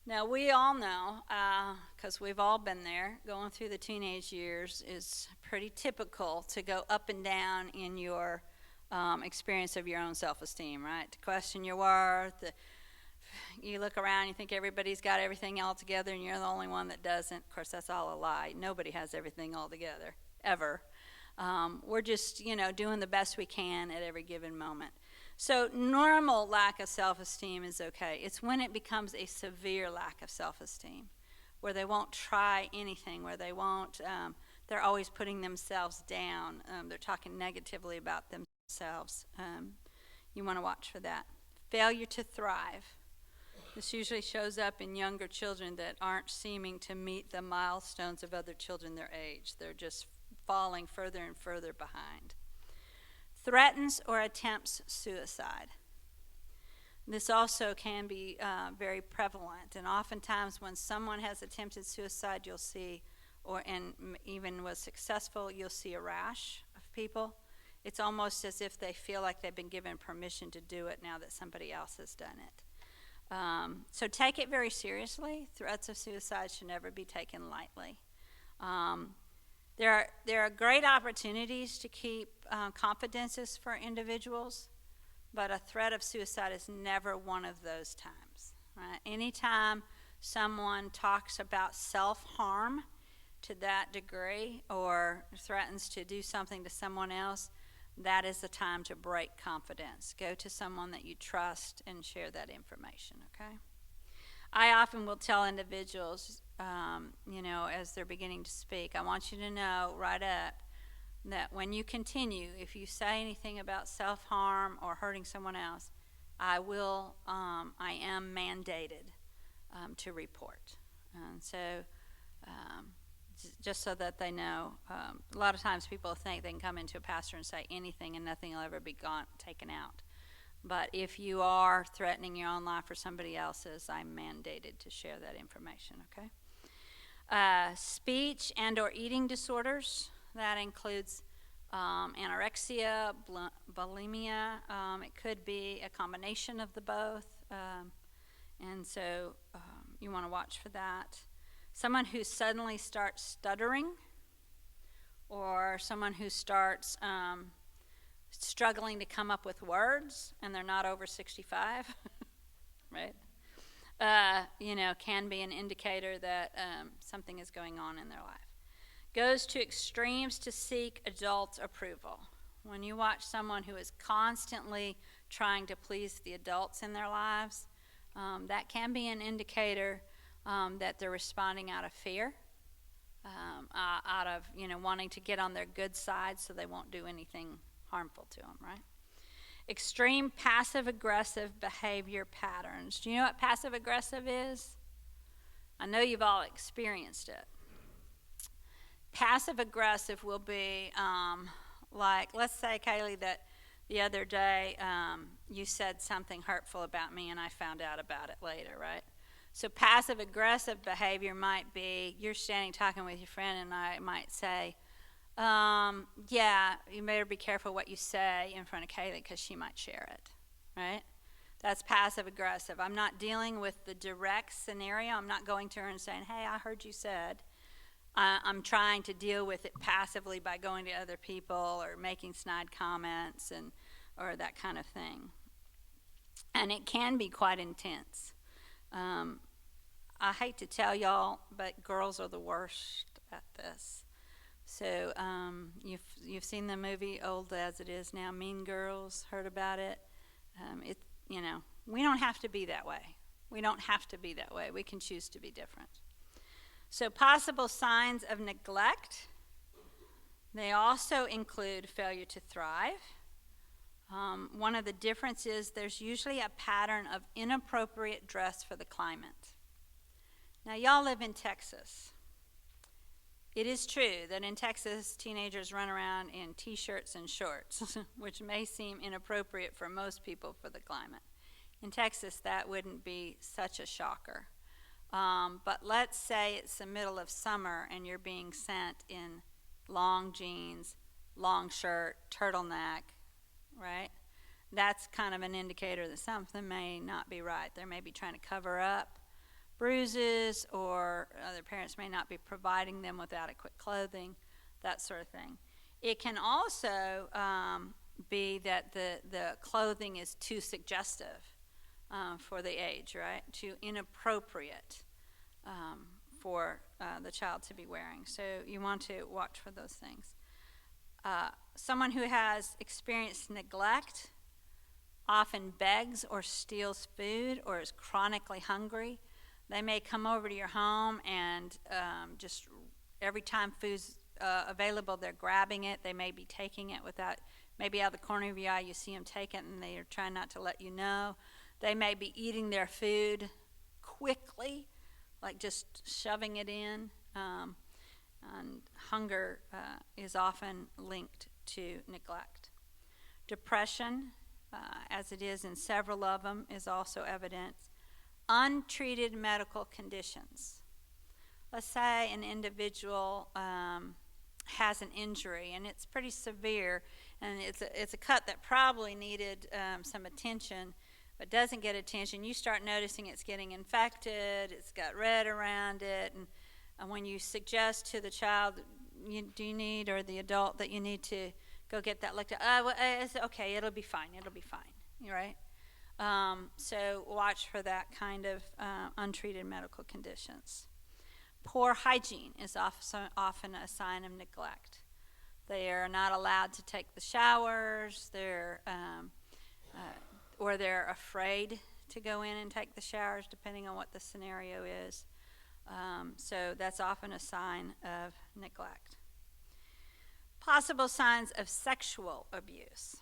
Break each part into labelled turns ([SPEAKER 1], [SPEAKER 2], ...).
[SPEAKER 1] Now, we all know, because we've all been there, going through the teenage years is pretty typical to go up and down in your experience of your own self esteem, right? To question your worth. You look around, you think everybody's got everything all together, and you're the only one that doesn't. Of course, that's all a lie. Nobody has everything all together, ever. We're just, doing the best we can at every given moment. So normal lack of self-esteem is okay. It's when it becomes a severe lack of self-esteem, where they won't try anything, where they won't, they're always putting themselves down. They're talking negatively about themselves. You want to watch for that. Failure to thrive. This usually shows up in younger children that aren't seeming to meet the milestones of other children their age. They're just falling further and further behind. Threatens or attempts suicide. This also can be very prevalent, and oftentimes when someone has attempted suicide, you'll see, and even was successful, you'll see a rash of people. It's almost as if they feel like they've been given permission to do it now that somebody else has done it. So take it very seriously. Threats of suicide should never be taken lightly. There are great opportunities to keep confidences for individuals, but a threat of suicide is never one of those times. Right? Anytime someone talks about self-harm to that degree or threatens to do something to someone else, that is the time to break confidence. Go to someone that you trust and share that information, okay? I often will tell individuals, as they're beginning to speak, I want you to know right up that when you continue, if you say anything about self-harm or hurting someone else, I am mandated to report. And so just so that they know, a lot of times people think they can come into a pastor and say anything and nothing will ever be taken out. But if you are threatening your own life or somebody else's, I'm mandated to share that information, okay? Speech and or eating disorders, that includes anorexia, bulimia. It could be a combination of the both. And so you want to watch for that. Someone who suddenly starts stuttering, or someone who starts struggling to come up with words and they're not over 65, right? Can be an indicator that something is going on in their life. Goes to extremes to seek adult approval. When you watch someone who is constantly trying to please the adults in their lives, that can be an indicator that they're responding out of fear, out of wanting to get on their good side so they won't do anything harmful to them, right? Extreme passive-aggressive behavior patterns. Do you know what passive-aggressive is? I know you've all experienced it. Passive-aggressive will be like, let's say, Kaylee, that the other day you said something hurtful about me and I found out about it later, right? So passive-aggressive behavior might be you're standing talking with your friend and I might say, yeah, you better be careful what you say in front of Kaylee because she might share it, right? That's passive-aggressive. I'm not dealing with the direct scenario. I'm not going to her and saying, hey, I heard you said. I'm trying to deal with it passively by going to other people or making snide comments or that kind of thing. And it can be quite intense. I hate to tell y'all, but girls are the worst at this. So you've seen the movie Old As It Is Now, Mean Girls, heard about it. We don't have to be that way. We don't have to be that way. We can choose to be different. So possible signs of neglect. They also include failure to thrive. One of the differences, there's usually a pattern of inappropriate dress for the climate. Now, y'all live in Texas. It is true that in Texas, teenagers run around in t-shirts and shorts, which may seem inappropriate for most people for the climate. In Texas, that wouldn't be such a shocker. But let's say it's the middle of summer and you're being sent in long jeans, long shirt, turtleneck, right? That's kind of an indicator that something may not be right. They may be trying to cover up bruises, or other parents may not be providing them with adequate clothing, that sort of thing. It can also be that the clothing is too suggestive for the age, right? Too inappropriate for the child to be wearing. So you want to watch for those things. Someone who has experienced neglect often begs or steals food or is chronically hungry. They may come over to your home and just every time food's available, they're grabbing it. They may be taking it without, maybe out of the corner of your eye, you see them take it and they are trying not to let you know. They may be eating their food quickly, like just shoving it in. And hunger is often linked to neglect. Depression, as it is in several of them, is also evident. Untreated medical conditions. Let's say an individual has an injury and it's pretty severe, and it's a cut that probably needed some attention, but doesn't get attention. You start noticing it's getting infected, it's got red around it, and when you suggest to the child, do you need, or the adult, that you need to go get that looked at, well, it's okay, it'll be fine, right? So watch for that kind of untreated medical conditions. Poor hygiene is often a sign of neglect. They are not allowed to take the showers, or they're afraid to go in and take the showers, depending on what the scenario is. So that's often a sign of neglect. Possible signs of sexual abuse.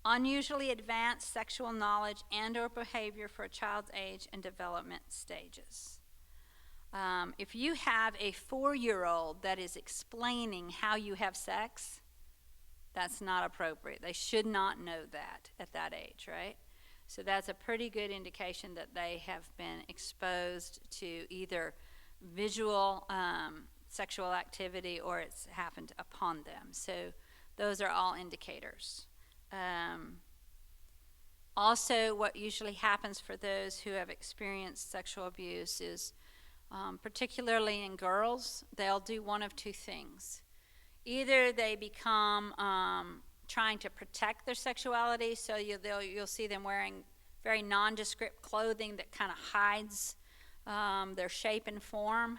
[SPEAKER 1] Unusually advanced sexual knowledge and or behavior for a child's age and development stages. If you have a 4-year-old that is explaining how you have sex, that's not appropriate. They should not know that at that age, right? So that's a pretty good indication that they have been exposed to either visual sexual activity or it's happened upon them. So those are all indicators. Also, what usually happens for those who have experienced sexual abuse is, particularly in girls, they'll do one of two things. Either they become trying to protect their sexuality, so you'll see them wearing very nondescript clothing that kind of hides their shape and form,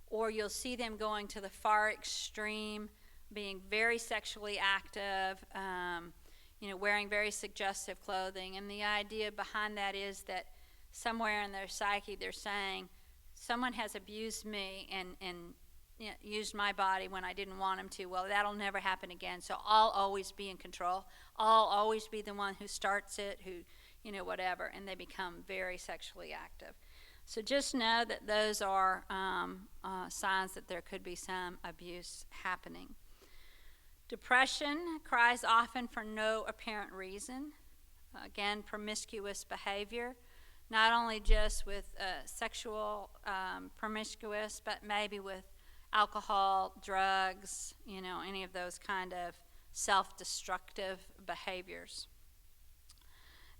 [SPEAKER 1] or you'll see them going to the far extreme, being very sexually active, wearing very suggestive clothing. And the idea behind that is that somewhere in their psyche they're saying, someone has abused me and used my body when I didn't want him to. Well, that'll never happen again, so I'll always be in control. I'll always be the one who starts it, who, whatever, and they become very sexually active. So just know that those are signs that there could be some abuse happening. Depression cries often for no apparent reason. Again, promiscuous behavior, not only just with sexual promiscuous, but maybe with alcohol, drugs, any of those kind of self-destructive behaviors.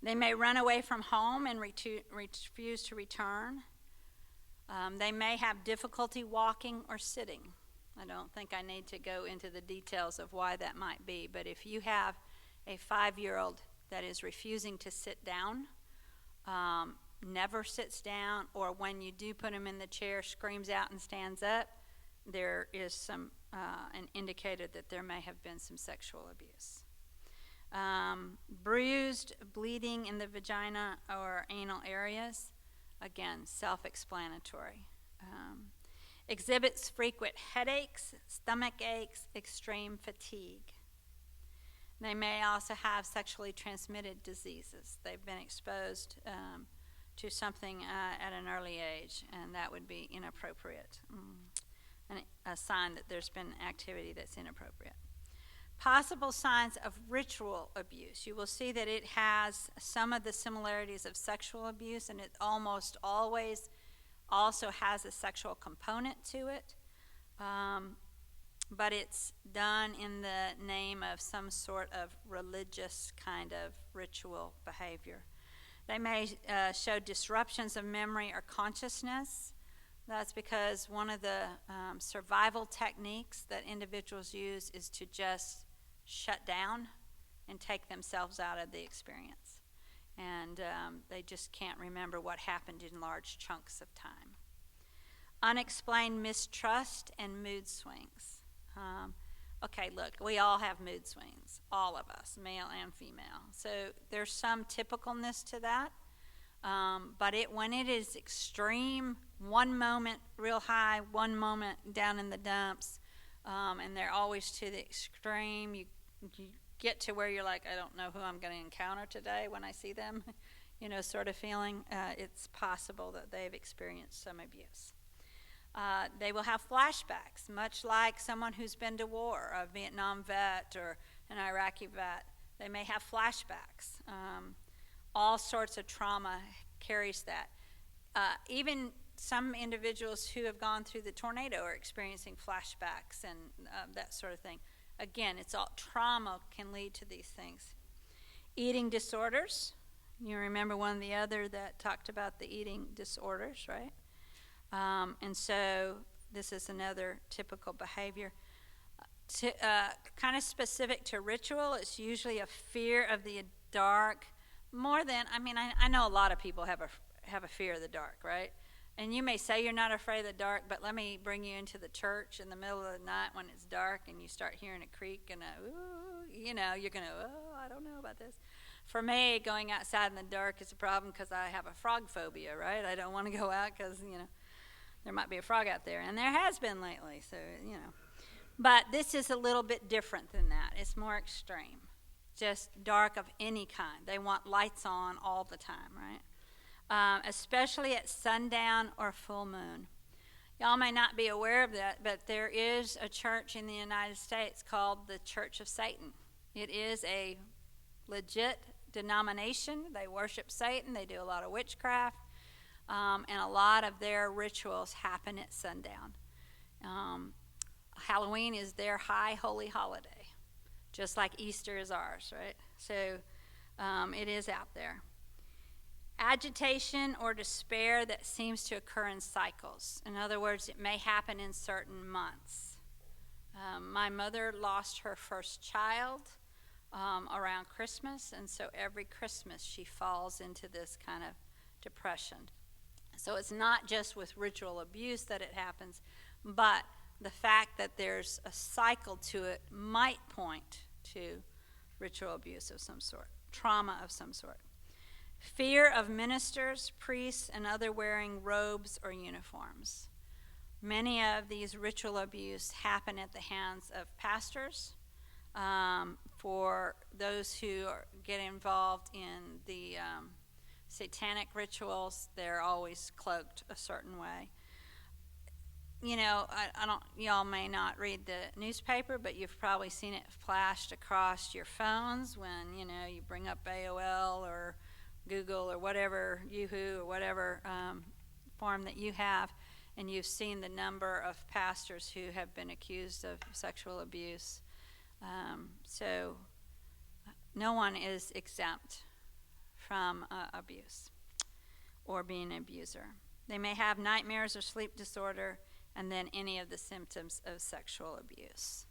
[SPEAKER 1] They may run away from home and refuse to return. They may have difficulty walking or sitting. I don't think I need to go into the details of why that might be, but if you have a 5-year-old that is refusing to sit down, never sits down, or when you do put him in the chair, screams out and stands up, there is an indicator that there may have been some sexual abuse. Bruised, bleeding in the vagina or anal areas, again, self-explanatory. Exhibits frequent headaches, stomach aches, extreme fatigue. They may also have sexually transmitted diseases. They've been exposed to something at an early age, and that would be inappropriate. And a sign that there's been activity that's inappropriate. Possible signs of ritual abuse. You will see that it has some of the similarities of sexual abuse, and it almost always also has a sexual component to it, but it's done in the name of some sort of religious kind of ritual behavior. They may show disruptions of memory or consciousness. That's because one of the survival techniques that individuals use is to just shut down and take themselves out of the experience. And they just can't remember what happened in large chunks of time. Unexplained mistrust and mood swings. Okay, look, we all have mood swings, all of us, male and female. So there's some typicalness to that. But when it is extreme, one moment real high, one moment down in the dumps, and they're always to the extreme, you get to where you're like, I don't know who I'm going to encounter today when I see them, sort of feeling. It's possible that they've experienced some abuse. They will have flashbacks, much like someone who's been to war, a Vietnam vet or an Iraqi vet. They may have flashbacks. All sorts of trauma carries that. Even some individuals who have gone through the tornado are experiencing flashbacks and that sort of thing. Again, it's all trauma can lead to these things. Eating disorders. You remember one of the other that talked about the eating disorders, right? And so this is another typical behavior. Kind of specific to ritual, it's usually a fear of the dark. More than, I know a lot of people have a fear of the dark, right? And you may say you're not afraid of the dark, but let me bring you into the church in the middle of the night when it's dark and you start hearing a creak and you're going to, I don't know about this. For me, going outside in the dark is a problem because I have a frog phobia, right? I don't want to go out because, there might be a frog out there. And there has been lately, so, But this is a little bit different than that. It's more extreme. Just dark of any kind. They want lights on all the time, right? Especially at sundown or full moon. Y'all may not be aware of that, but there is a church in the United States called the Church of Satan. It is a legit denomination. They worship Satan. They do a lot of witchcraft. And a lot of their rituals happen at sundown. Halloween is their high holy holiday, just like Easter is ours, right? So it is out there. Agitation or despair that seems to occur in cycles. In other words, it may happen in certain months. My mother lost her first child around Christmas, and so every Christmas she falls into this kind of depression. So it's not just with ritual abuse that it happens, but the fact that there's a cycle to it might point to ritual abuse of some sort, trauma of some sort. Fear of ministers, priests, and other wearing robes or uniforms. Many of these ritual abuse happen at the hands of pastors. For those who get involved in the satanic rituals, they're always cloaked a certain way. Y'all may not read the newspaper, but you've probably seen it flashed across your phones when, you bring up AOL or Google or whatever, Yahoo or whatever form that you have, and you've seen the number of pastors who have been accused of sexual abuse. So no one is exempt from abuse or being an abuser. They may have nightmares or sleep disorder, and then any of the symptoms of sexual abuse.